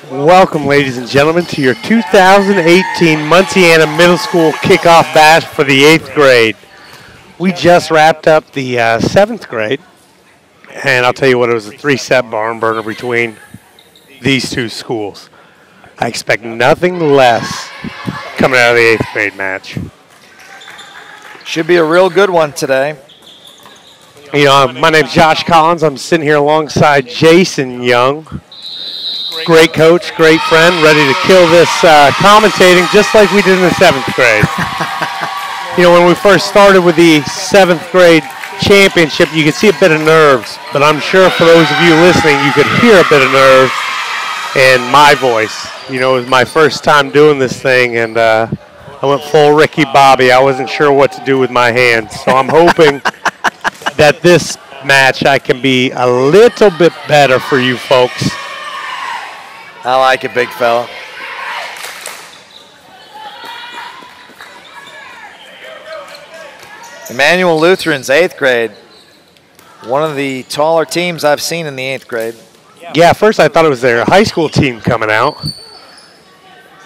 Welcome, ladies and gentlemen, to your 2018 Munciana Middle School kickoff bash for the 8th grade. We just wrapped up the 7th grade, and I'll tell you what, it was a 3-set barn burner between these two schools. I expect nothing less coming out of the 8th grade match. Should be a real good one today. You know, my name's Josh Collins. I'm sitting here alongside Jason Young. Great coach, great friend, ready to kill this commentating just like we did in the 7th grade. You know, when we first started with the 7th grade championship, you could see a bit of nerves, but I'm sure for those of you listening, you could hear a bit of nerves in my voice. You know, it was my first time doing this thing, and I went full Ricky Bobby. I wasn't sure what to do with my hands, so I'm hoping that this match I can be a little bit better for you folks. I like it, big fella. Immanuel Lutheran's 8th grade. One of the taller teams I've seen in the 8th grade. Yeah, at first I thought it was their high school team coming out.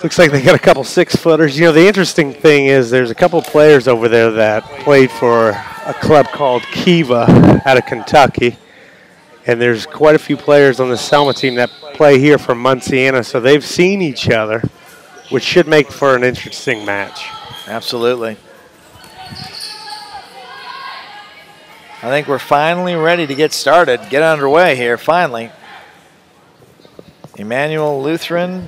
Looks like they got a couple 6-footers. You know, the interesting thing is there's a couple players over there that played for a club called Kiva out of Kentucky. And there's quite a few players on the Selma team that play here for Munciana, so they've seen each other, which should make for an interesting match. Absolutely. I think we're finally ready to get started, get underway here, finally. Immanuel Lutheran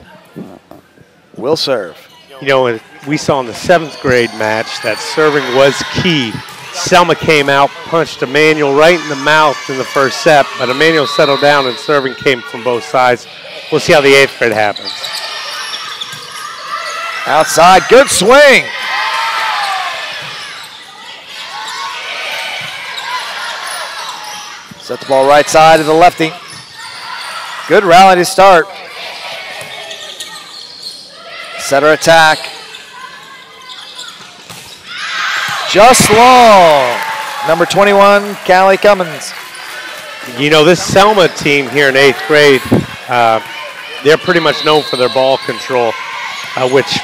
will serve. You know, we saw in the 7th grade match that serving was key. Selma came out, punched Immanuel right in the mouth in the first set, but Immanuel settled down and serving came from both sides. We'll see how the 8th grade happens. Outside, good swing. Set the ball right side to the lefty. Good rally to start. Setter attack. Just long. Number 21, Callie Cummins. You know, this Selma team here in 8th grade, they're pretty much known for their ball control, which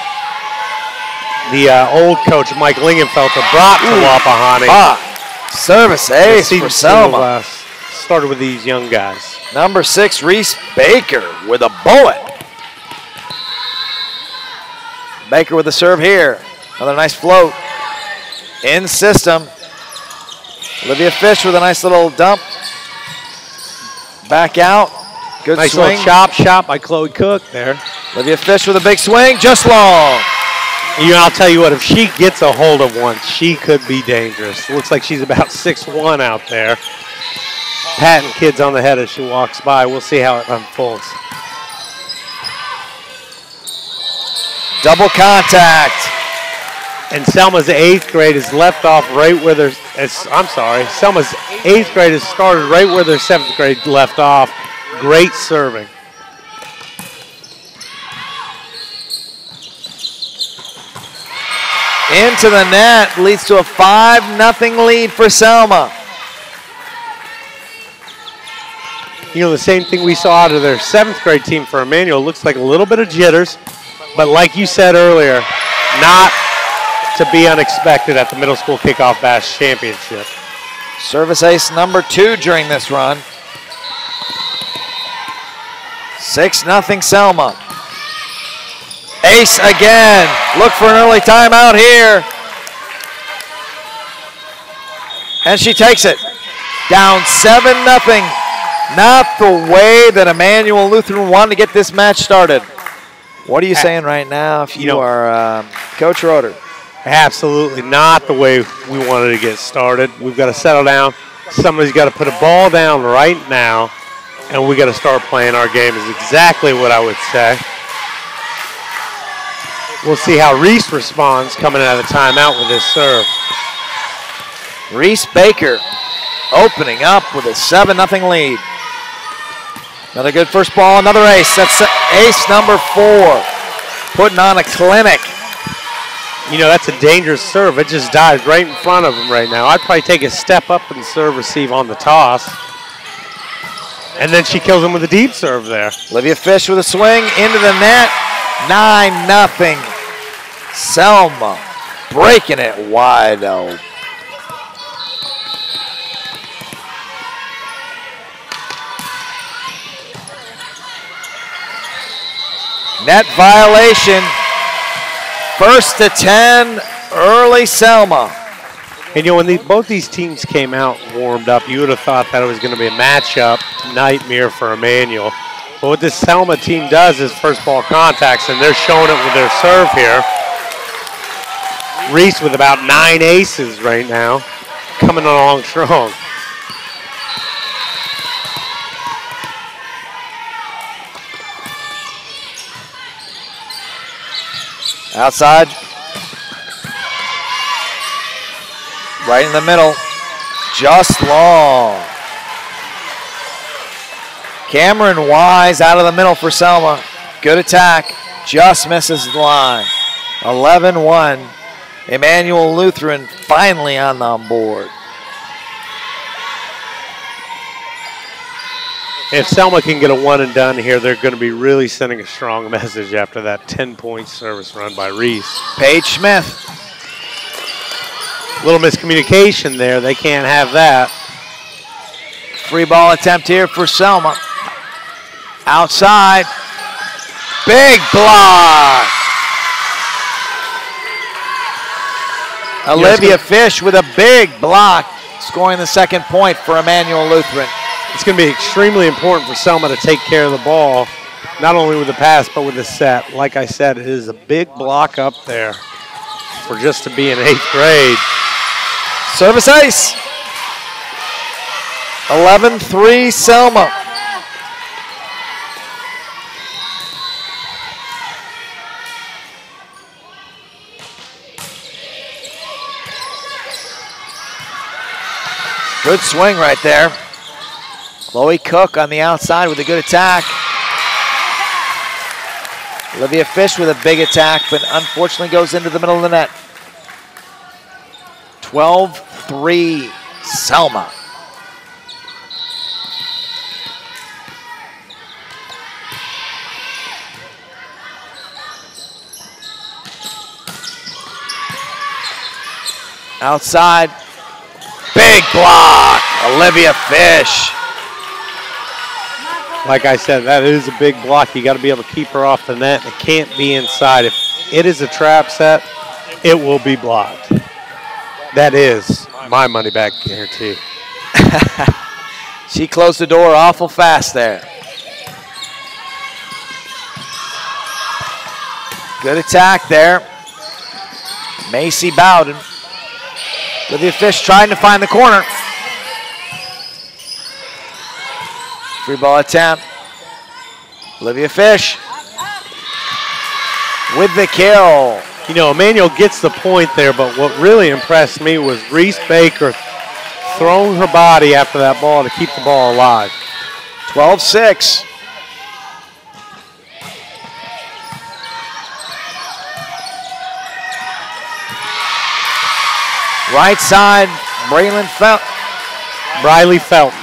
the old coach, Mike Lingenfelter, brought to Wapahani. Service ace for Selma. Started with these young guys. Number 6, Reese Baker with a bullet. Baker with the serve here. Another nice float. In system. Olivia Fish with a nice little dump. Back out. Good nice swing. Little chop shot by Chloe Cook there. Olivia Fish with a big swing, just long. You know, I'll tell you what, if she gets a hold of one, she could be dangerous. Looks like she's about 6'1" out there. Patting kids on the head as she walks by. We'll see how it unfolds. Double contact. And Selma's 8th grade is left off right where their, Selma's 8th grade has started right where their 7th grade left off. Great serving. Into the net, leads to a 5-0 lead for Selma. You know, the same thing we saw out of their 7th grade team for Immanuel. Looks like a little bit of jitters, but like you said earlier, not to be unexpected at the Middle School Kickoff Bash Championship. Service ace number 2 during this run. 6-0 Selma. Ace again. Look for an early timeout here. And she takes it. Down 7-0. Not the way that Immanuel Lutheran wanted to get this match started. What are you saying right now if you are Coach Roeder? Absolutely not the way we wanted to get started. We've got to settle down. Somebody's got to put a ball down right now, and we got to start playing our game is exactly what I would say. We'll see how Reese responds coming out of the timeout with his serve. Reese Baker opening up with a 7-0 lead. Another good first ball, another ace. That's ace number 4, putting on a clinic. You know, that's a dangerous serve. It just dives right in front of him right now. I'd probably take a step up and serve receive on the toss. And then she kills him with a deep serve there. Olivia Fish with a swing into the net. 9-0. Selma breaking it wide open. Net violation. First to 10, early Selma. And when both these teams came out and warmed up, you would have thought that it was going to be a matchup nightmare for Immanuel. But what this Selma team does is first ball contacts, and they're showing it with their serve here. Reese with about 9 aces right now, coming along strong. Outside. Right in the middle. Just long. Cameron Wise out of the middle for Selma. Good attack. Just misses the line. 11-1. Immanuel Lutheran finally on board. If Selma can get a one and done here, they're going to be really sending a strong message after that 10-point service run by Reese. Paige Smith. Little miscommunication there. They can't have that. Free ball attempt here for Selma. Outside. Big block. Olivia Fish with a big block, scoring the second point for Immanuel Lutheran. It's going to be extremely important for Selma to take care of the ball, not only with the pass, but with the set. Like I said, it is a big block up there for just to be in 8th grade. Service ace. 11-3 Selma. Good swing right there. Chloe Cook on the outside with a good attack. Olivia Fish with a big attack, but unfortunately goes into the middle of the net. 12-3 Selma. Outside. Big block, Olivia Fish. Like I said, that is a big block. You got to be able to keep her off the net. It can't be inside. If it is a trap set, it will be blocked. That is my money back guarantee. She closed the door awful fast there. Good attack there. Macy Bowden. Olivia Fish trying to find the corner. Free ball attempt. Olivia Fish with the kill. You know, Immanuel gets the point there, but what really impressed me was Reese Baker throwing her body after that ball to keep the ball alive. 12-6. Right side, Briley Felton.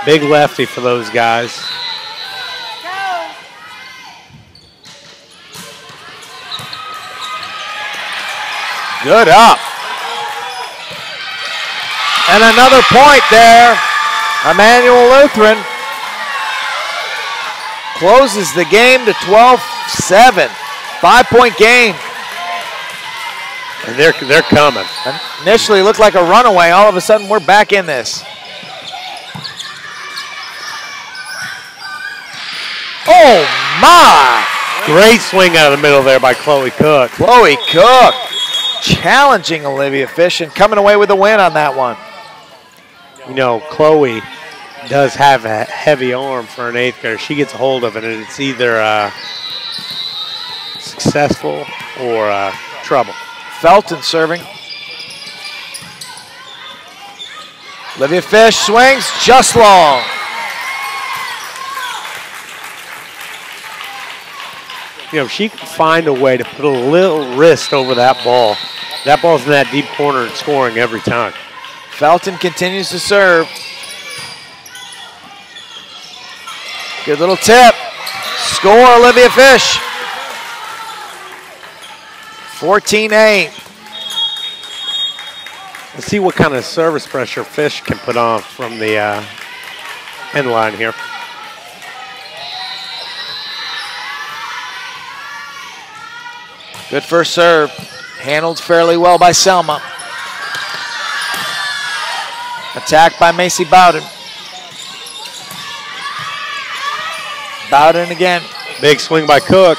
Big lefty for those guys. Good up. And another point there. Immanuel Lutheran closes the game to 12-7. 5-point game. And they're coming. Initially looked like a runaway. All of a sudden, we're back in this. Oh, my. Great swing out of the middle there by Chloe Cook. Chloe Cook challenging Olivia Fish and coming away with a win on that one. You know, Chloe does have a heavy arm for an 8th grader. She gets a hold of it, and it's either successful or trouble. Felton serving. Olivia Fish swings just long. You know, she can find a way to put a little wrist over that ball. That ball's in that deep corner and scoring every time. Felton continues to serve. Good little tip. Score, Olivia Fish. 14-8. Let's see what kind of service pressure Fish can put on from the end line here. Good first serve. Handled fairly well by Selma. Attacked by Macy Bowden. Bowden again. Big swing by Cook.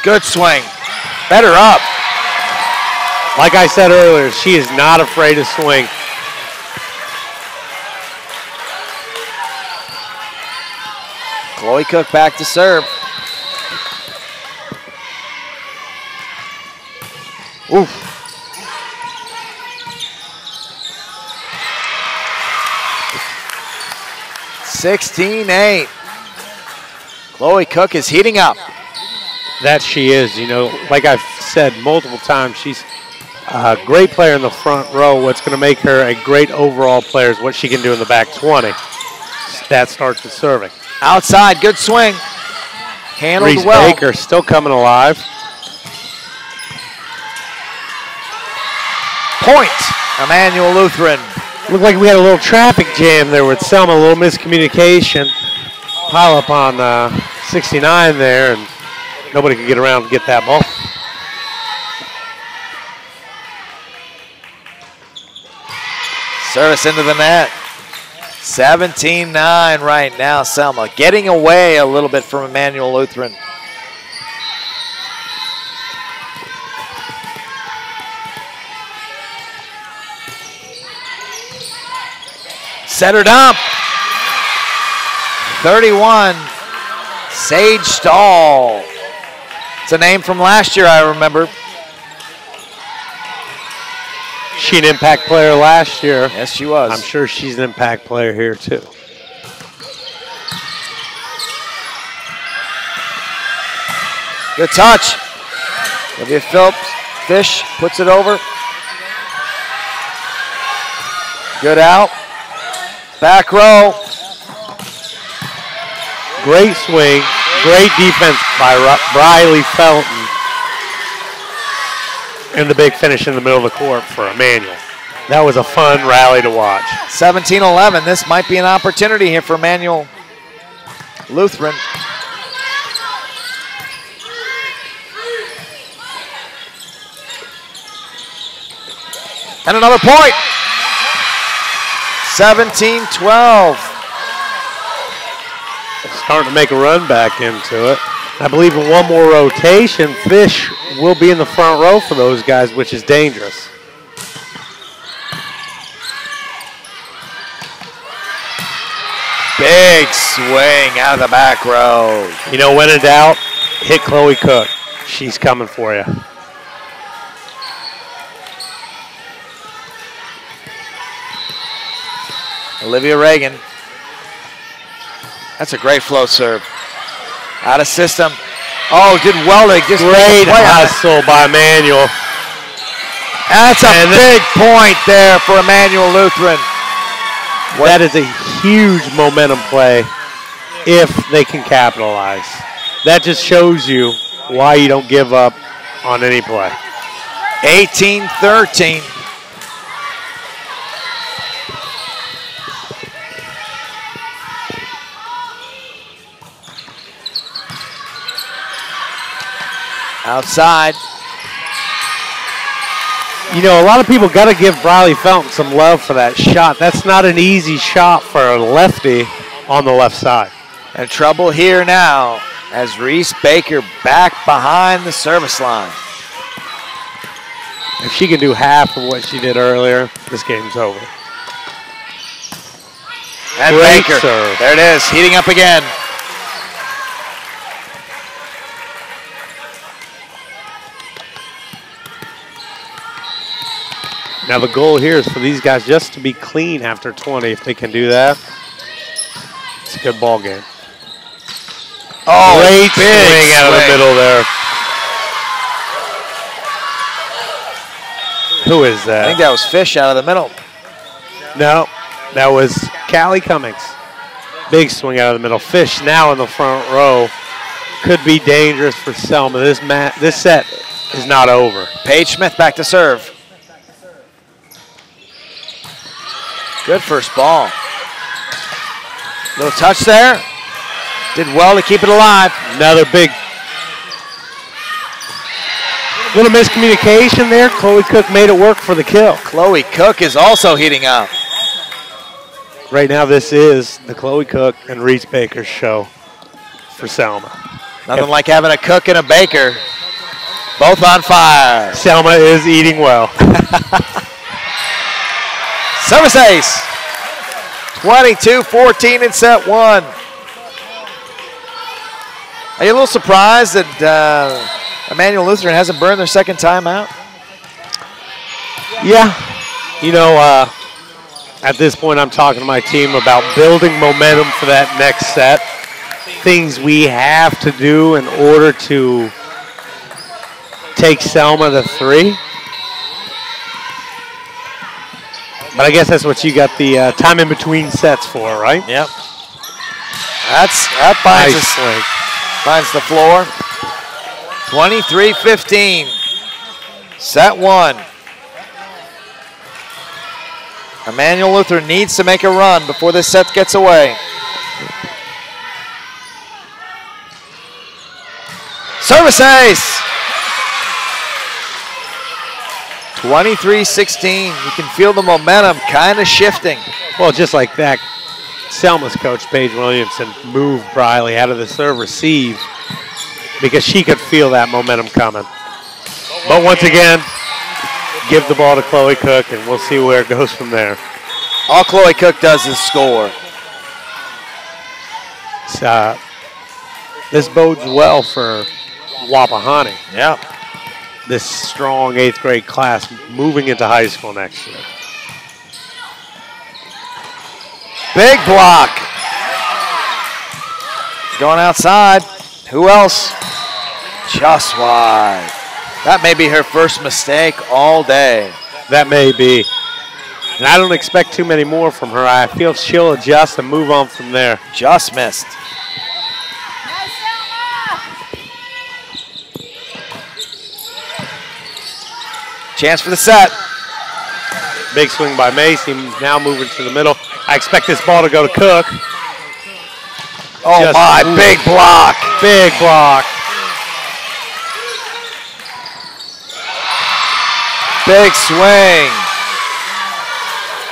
Good swing. Better up. Like I said earlier, she is not afraid to swing. Chloe Cook back to serve. Oof. (16-8). Chloe Cook is heating up. That she is, you know, like I've said multiple times, she's a great player in the front row. What's going to make her a great overall player is what she can do in the back 20. That starts with serving. Outside, good swing. Handled Reese well. Baker still coming alive. Point, Immanuel Lutheran. Looked like we had a little traffic jam there with Selma, a little miscommunication. Pile up on 69 there, and nobody could get around and get that ball. Service into the net. 17-9 right now, Selma. Getting away a little bit from Immanuel Lutheran. Setter dump. 31, Sage Stahl. It's a name from last year, I remember. She an impact player last year. Yes, she was. I'm sure she's an impact player here too. Good touch. Olivia Fish puts it over. Good out. Back row. Great swing, great defense by Briley Felton. And the big finish in the middle of the court for Immanuel. That was a fun rally to watch. 17-11. This might be an opportunity here for Immanuel Lutheran. And another point. 17-12. Starting to make a run back into it. I believe in one more rotation, Fish will be in the front row for those guys, which is dangerous. Big swing out of the back row. You know, when in doubt, hit Chloe Cook. She's coming for you. Olivia Reagan. That's a great float serve. Out of system. Oh, did well to just great hustle by Immanuel. That's a big point there for Immanuel Lutheran. That is a huge momentum play if they can capitalize. That just shows you why you don't give up on any play. 18-13. Outside. You know, a lot of people got to give Briley Felton some love for that shot. That's not an easy shot for a lefty on the left side. And trouble here now as Reese Baker back behind the service line. If she can do half of what she did earlier, this game's over. And great Baker, serve. There it is, heating up again. Now the goal here is for these guys just to be clean after 20. If they can do that, it's a good ball game. Oh, great swing out of the middle there. Who is that? I think that was Fish out of the middle. No, that was Callie Cummings. Big swing out of the middle. Fish now in the front row. Could be dangerous for Selma. This set is not over. Paige Smith back to serve. Good first ball. Little touch there. Did well to keep it alive. Another big little miscommunication there. Chloe Cook made it work for the kill. Chloe Cook is also heating up. Right now this is the Chloe Cook and Reese Baker show for Selma. Nothing like having a cook and a baker. Both on fire. Selma is eating well. Service ace. 22-14 in set one. Are you a little surprised that Immanuel Lutheran hasn't burned their second time out? Yeah. You know, at this point I'm talking to my team about building momentum for that next set. Things we have to do in order to take Selma to 3. But I guess that's what you got the time in between sets for, right? Yep. That finds the floor. 23-15. Set one. Immanuel Lutheran needs to make a run before this set gets away. Service ace. 23-16. You can feel the momentum kind of shifting. Well, just like that, Selma's coach, Paige Williamson, moved Briley out of the serve receive because she could feel that momentum coming. But once again, give the ball to Chloe Cook, and we'll see where it goes from there. All Chloe Cook does is score. This bodes well for Wapahani. Yeah. This strong 8th grade class moving into high school next year. Big block. Going outside. Who else? Just wide. That may be her first mistake all day. That may be. And I don't expect too many more from her. I feel she'll adjust and move on from there. Just missed. Chance for the set. Big swing by Macy, now moving to the middle. I expect this ball to go to Cook. Oh my, big block. Big block. Big swing.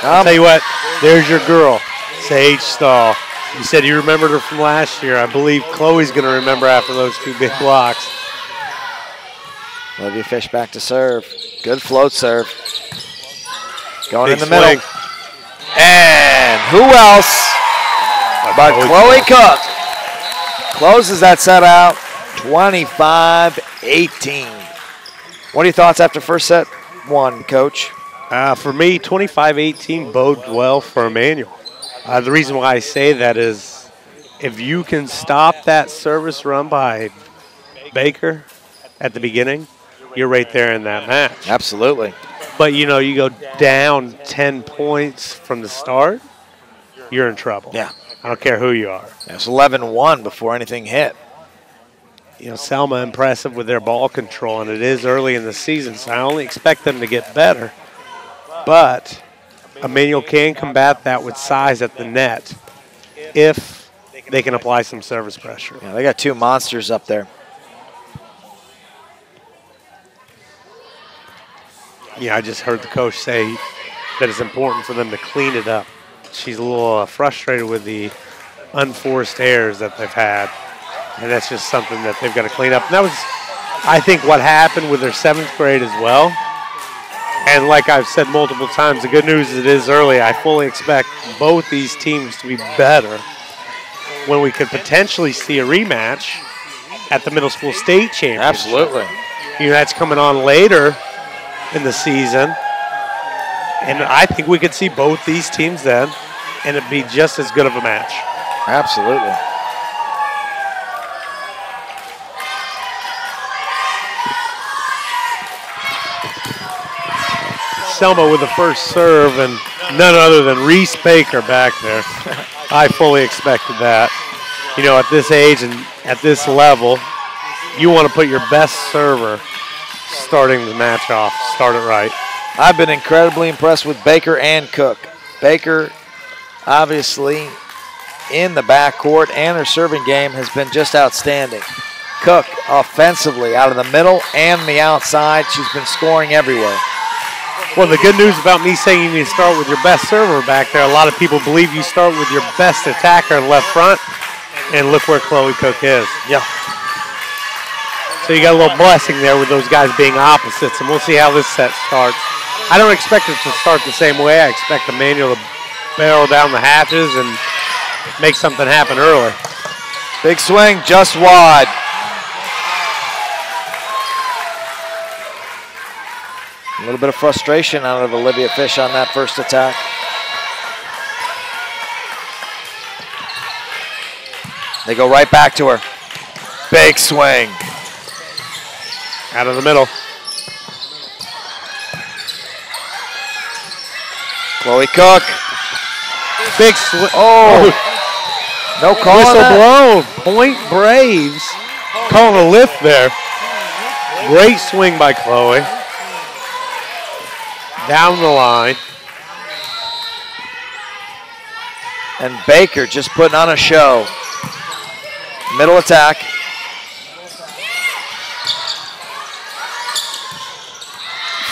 I'll tell you what, there's your girl, Sage Stahl. You said you remembered her from last year. I believe Chloe's going to remember after those 2 big blocks. Olivia Fish back to serve. Good float serve. Going Big in the middle. swing. And who else but Chloe Cook closes that set out 25-18. What are your thoughts after first set one, Coach? For me, 25-18 bodes well for Immanuel. The reason why I say that is if you can stop that service run by Baker at the beginning, you're right there in that match. Absolutely. But, you know, you go down 10 points from the start, you're in trouble. Yeah. I don't care who you are. It was 11-1 before anything hit. You know, Selma impressive with their ball control, and it is early in the season, so I only expect them to get better. But Immanuel can combat that with size at the net if they can apply some service pressure. Yeah, they got 2 monsters up there. Yeah, I just heard the coach say that it's important for them to clean it up. She's a little frustrated with the unforced errors that they've had, and that's just something that they've got to clean up. And that was, I think, what happened with their 7th grade as well. And like I've said multiple times, the good news is it is early. I fully expect both these teams to be better when we could potentially see a rematch at the middle school state championship. Absolutely. You know, that's coming on later in the season. And I think we could see both these teams then, and it'd be just as good of a match. Absolutely. Selma with the first serve, and None other than Reese Baker back there. I fully expected that. You know, at this age and at this level, you want to put your best server starting the match off. Start it right. I've been incredibly impressed with Baker and Cook. Baker, obviously, in the backcourt, and her serving game has been just outstanding. Cook, offensively, out of the middle and the outside, she's been scoring everywhere. Well, the good news about me saying you need to start with your best server back there, a lot of people believe you start with your best attacker in left front, and look where Chloe Cook is. Yeah. So you got a little blessing there with those guys being opposites, and we'll see how this set starts. I don't expect it to start the same way. I expect Immanuel to barrel down the hatches and make something happen early. Big swing, just wide. A little bit of frustration out of Olivia Fish on that first attack. They go right back to her. Big swing. Out of the middle. Chloe Cook. Big swing. Oh. No call. Whistle blown. Point Braves. Calling a lift there. Great swing by Chloe. Down the line. And Baker just putting on a show. Middle attack.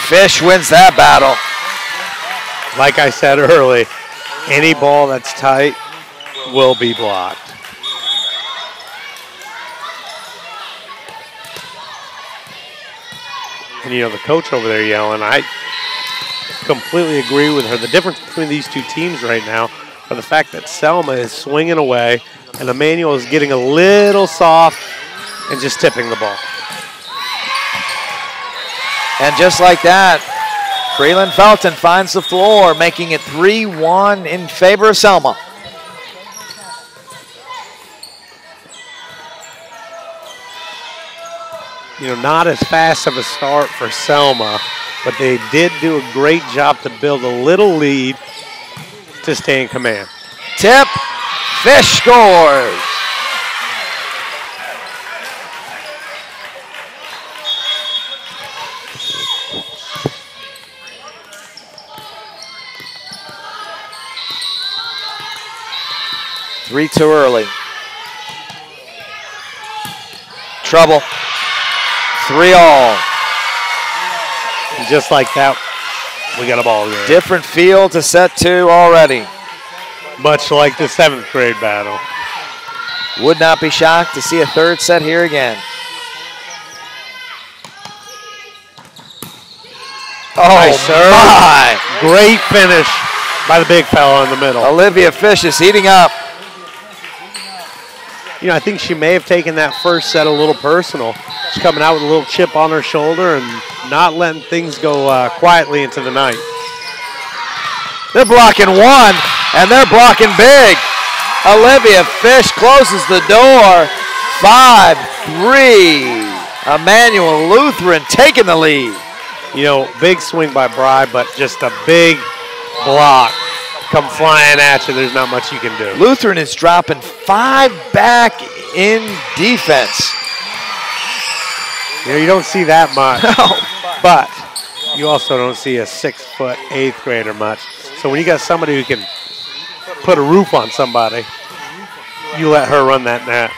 Fish wins that battle. Like I said early, any ball that's tight will be blocked. And you know, the coach over there yelling, I completely agree with her. The difference between these two teams right now are the fact that Selma is swinging away and Immanuel is getting a little soft and just tipping the ball. And just like that, Breland Felton finds the floor, making it 3-1 in favor of Selma. You know, not as fast of a start for Selma, but they did do a great job to build a little lead to stay in command. Tip, Fish scores. Three too early. Trouble. 3-all. And just like that, we got a ball game. Different feel to set two already. Much like the 7th grade battle. Would not be shocked to see a third set here again. Oh, nice serve. My. Great finish by the big fella in the middle. Olivia Fish is heating up. You know, I think she may have taken that first set a little personal. She's coming out with a little chip on her shoulder and not letting things go quietly into the night. They're blocking one, and they're blocking big. Olivia Fish closes the door. 5-3. Immanuel Lutheran taking the lead. You know, big swing by Bry, but just a big block. Come flying at you, there's not much you can do. Lutheran is dropping 5 back in defense. You know, you don't see that much. No. But you also don't see a 6-foot 8th grader much. So when you got somebody who can put a roof on somebody, you let her run that net.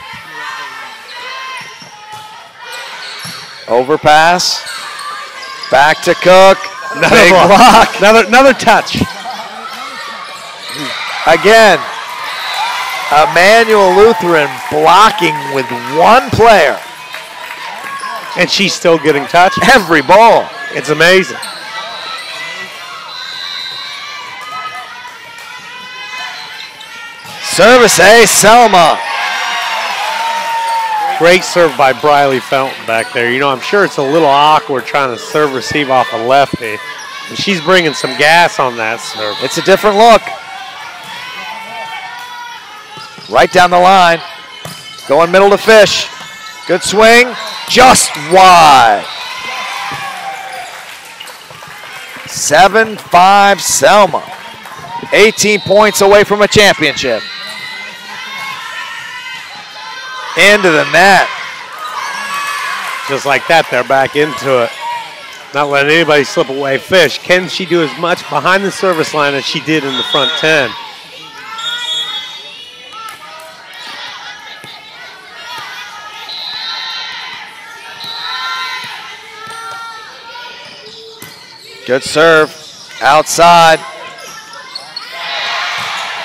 Overpass. Back to Cook. Another Big block. Another touch. Again, Immanuel Lutheran blocking with one player. And she's still getting touched. Every ball. It's amazing. Service ace, Selma. Great serve by Briley Felton back there. You know, I'm sure it's a little awkward trying to serve receive off a lefty. And she's bringing some gas on that serve. It's a different look. Right down the line. Going middle to Fish. Good swing. Just wide. 7-5 Selma. 18 points away from a championship. Into the net. Just like that, they're back into it. Not letting anybody slip away. Fish, can she do as much behind the service line as she did in the front 10? Good serve. Outside.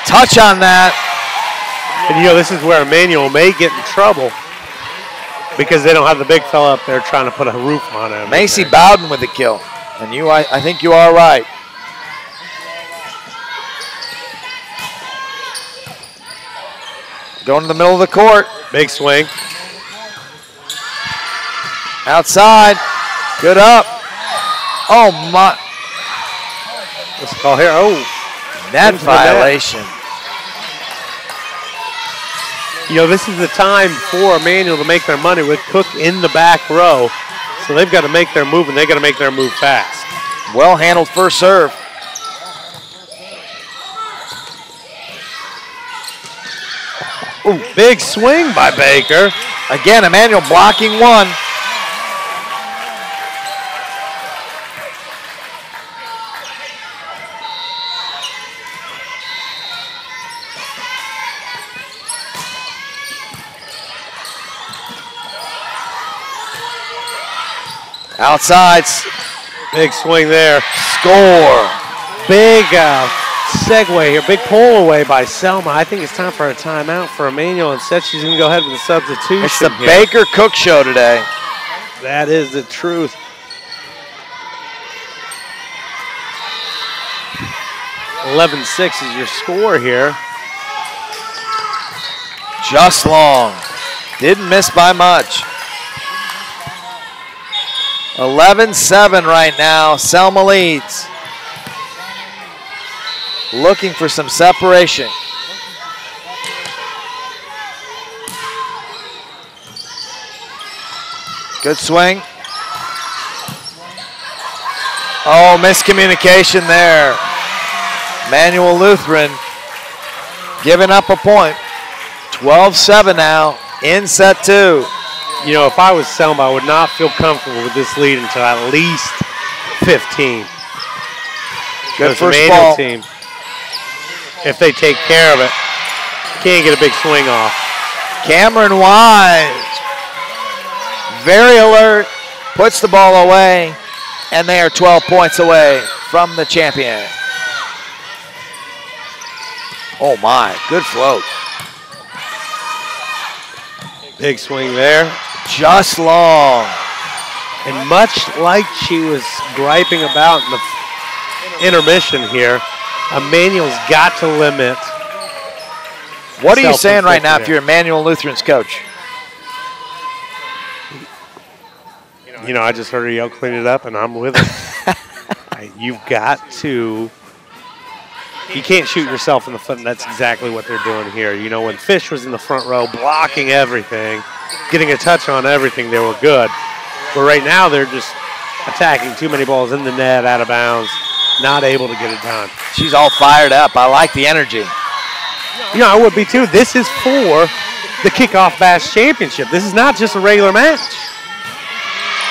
Touch on that. And you know, this is where Immanuel may get in trouble because they don't have the big fella up there trying to put a roof on him. Macy Bowden with the kill. And I think you are right. Going to the middle of the court. Big swing. Outside. Good up. Oh, my. Let's call here. Oh. Net violation. You know, this is the time for Immanuel to make their money with Cook in the back row. So they've got to make their move, and they've got to make their move fast. Well handled first serve. Ooh, big swing by Baker. Again, Immanuel blocking one. Outside. Big swing there. Score. Big segue here. Big pull away by Selma. I think it's time for a timeout for Immanuel. Instead, she's going to go ahead with a substitution. It's the here. Baker Cook show today. That is the truth. 11-6 is your score here. Just long. Didn't miss by much. 11-7 right now. Selma leads. Looking for some separation. Good swing. Oh, miscommunication there. Immanuel Lutheran giving up a point. 12-7 now in set two. You know, if I was Selma, I would not feel comfortable with this lead until at least 15. Good first ball. Team, if they take care of it, can't get a big swing off. Cameron Wise, very alert, puts the ball away, and they are 12 points away from the champion. Oh my, good float. Big swing there. Just long. And much like she was griping about in the intermission here, Immanuel's got to limit. What are you saying right now if you're Immanuel Lutheran's coach? You know, I just heard her yell, clean it up, and I'm with it. You've got to. You can't shoot yourself in the foot, and that's exactly what they're doing here. You know, when Fish was in the front row blocking everything, getting a touch on everything, they were good. But right now, they're just attacking too many balls in the net, out of bounds, not able to get it done. She's all fired up. I like the energy. You know, I would be too. This is for the Kickoff Bash Championship. This is not just a regular match.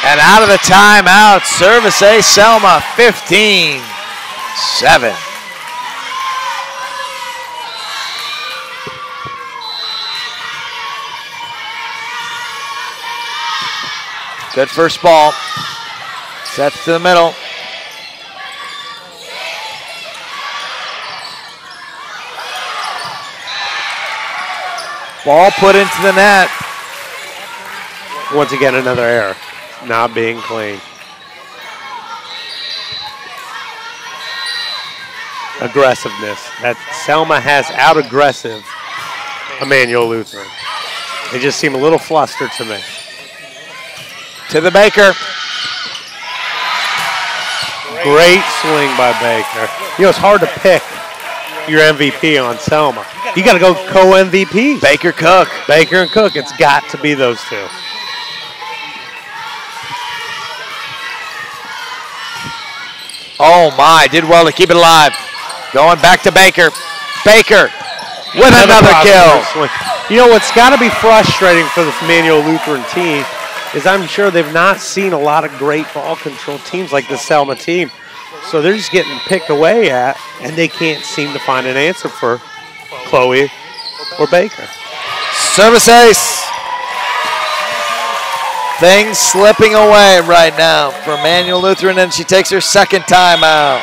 And out of the timeout, service A, Selma, 15-7. Good first ball. Sets to the middle. Ball put into the net. Once again, another error. Not being clean. Aggressiveness. That Selma has out-aggressive Immanuel Lutheran. They just seem a little flustered to me. To the Baker. Great swing by Baker. You know, it's hard to pick your MVP on Selma. You got to go co-MVP. Baker Cook. Baker and Cook. It's got to be those two. Oh my, did well to keep it alive. Going back to Baker. Baker with another kill. You know what's got to be frustrating for the Immanuel Lutheran team is I'm sure they've not seen a lot of great ball control teams like the Selma team. So they're just getting picked away at, and they can't seem to find an answer for Chloe or Baker. Service ace. Things slipping away right now for Immanuel Lutheran, and she takes her second timeout.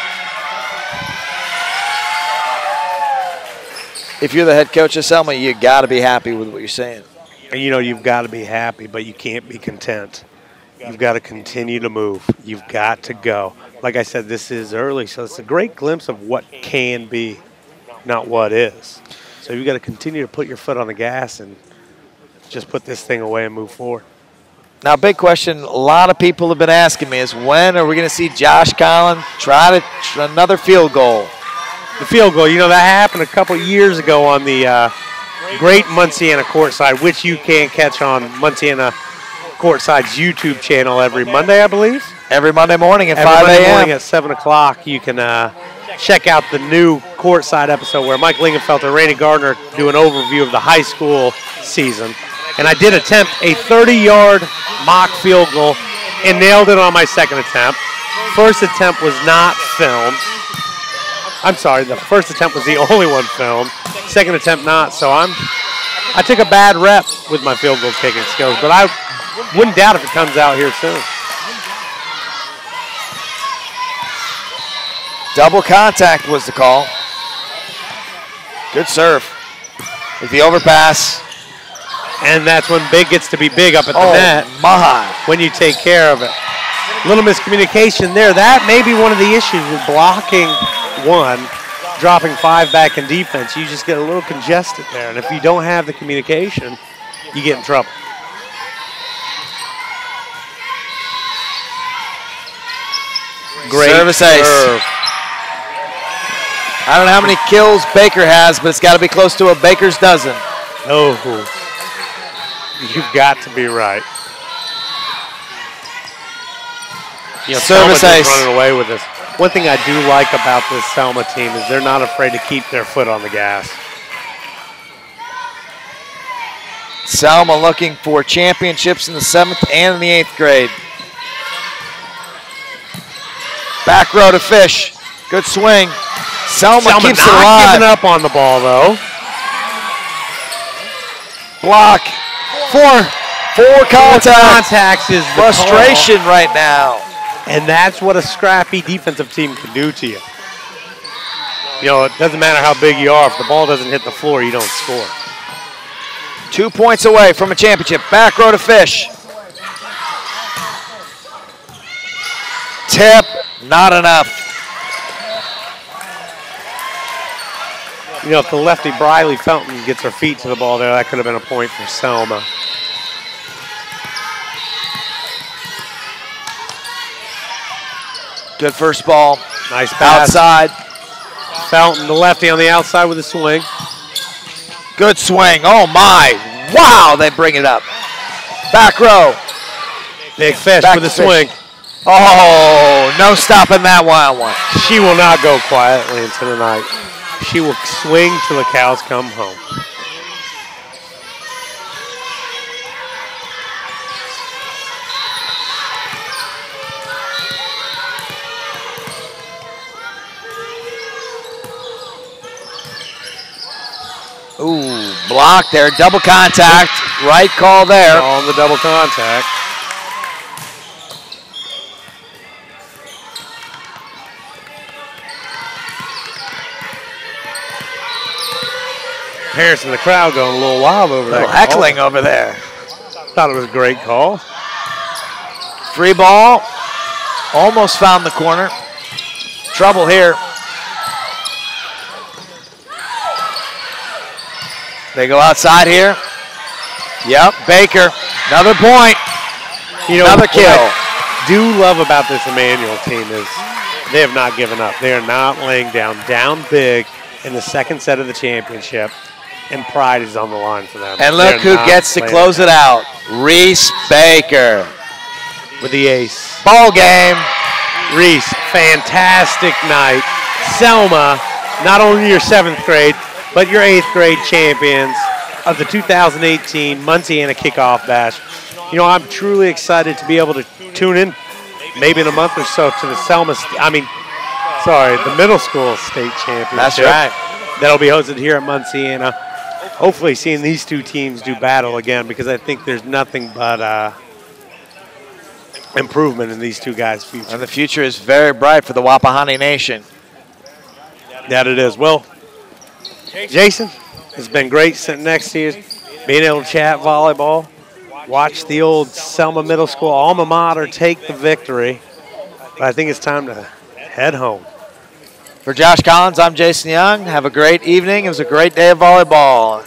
If you're the head coach of Selma, you got to be happy with what you're saying. And you know, you've got to be happy, but you can't be content. You've got to continue to move. You've got to go. Like I said, this is early, so it's a great glimpse of what can be, not what is. So you've got to continue to put your foot on the gas and just put this thing away and move forward. Now, big question a lot of people have been asking me is when are we going to see Josh Collins try another field goal? The field goal, you know, that happened a couple years ago on the great Munciana courtside, which you can catch on Munciana courtside's YouTube channel every Monday, I believe. Every Monday morning at 5 Every Monday a.m. morning at 7 o'clock, you can check out the new courtside episode where Mike Lingenfelter and Randy Gardner do an overview of the high school season. And I did attempt a 30-yard mock field goal and nailed it on my second attempt. First attempt was not filmed. I'm sorry, the first attempt was the only one filmed. Second attempt not, so I took a bad rep with my field goal kicking skills, but I wouldn't doubt if it comes out here soon. Double contact was the call. Good serve. With the overpass. And that's when big gets to be big up at the net. My. When you take care of it. Little miscommunication there. That may be one of the issues with blocking one, dropping 5 back in defense. You just get a little congested there. And if you don't have the communication, you get in trouble. Great service ace. Serve. I don't know how many kills Baker has, but it's got to be close to a Baker's dozen. Oh, you've got to be right. You know, service ace. Running away with this. One thing I do like about this Selma team is they're not afraid to keep their foot on the gas. Selma looking for championships in the 7th and in the 8th grade. Back row to Fish. Good swing. Selma keeps it alive. Not giving up on the ball, though. Block. Four contacts is the frustration right now. And that's what a scrappy defensive team can do to you. You know, it doesn't matter how big you are. If the ball doesn't hit the floor, you don't score. 2 points away from a championship. Back row to Fish. Tip, not enough. You know, if the lefty Briley Felton gets her feet to the ball there, that could have been a point for Selma. Good first ball. Nice pass. Outside. Felton, the lefty on the outside with a swing. Good swing. Oh, my. Wow, they bring it up. Back row. Big Fish with a swing. Oh, no stopping that wild one. She will not go quietly into the night. She will swing till the cows come home. Ooh, block there, double contact. Right call there. On the double contact. Parents in the crowd going a little wild over there. A little heckling over there. Thought it was a great call. Free ball. Almost found the corner. Trouble here. They go outside here. Yep, Baker. Another point. You know, another kill. What I do love about this Immanuel team is they have not given up. They are not laying down big in the second set of the championship, and pride is on the line for them. And look who gets to close it out. Reese Baker. With the ace. Ball game. Reese, fantastic night. Selma not only your 7th grade, but your 8th grade champions of the 2018 Munciana Kickoff Bash. You know, I'm truly excited to be able to tune in maybe in a month or so to the Selma, the middle school state championship. That's right. That'll be hosted here at Munciana. Hopefully seeing these two teams do battle again, because I think there's nothing but improvement in these two guys' future. And the future is very bright for the Wapahani Nation. That it is. Well, Jason, it's been great sitting next to you, being able to chat volleyball, watch the old Selma Middle School alma mater take the victory. But I think it's time to head home. For Josh Collins, I'm Jason Young. Have a great evening. It was a great day of volleyball.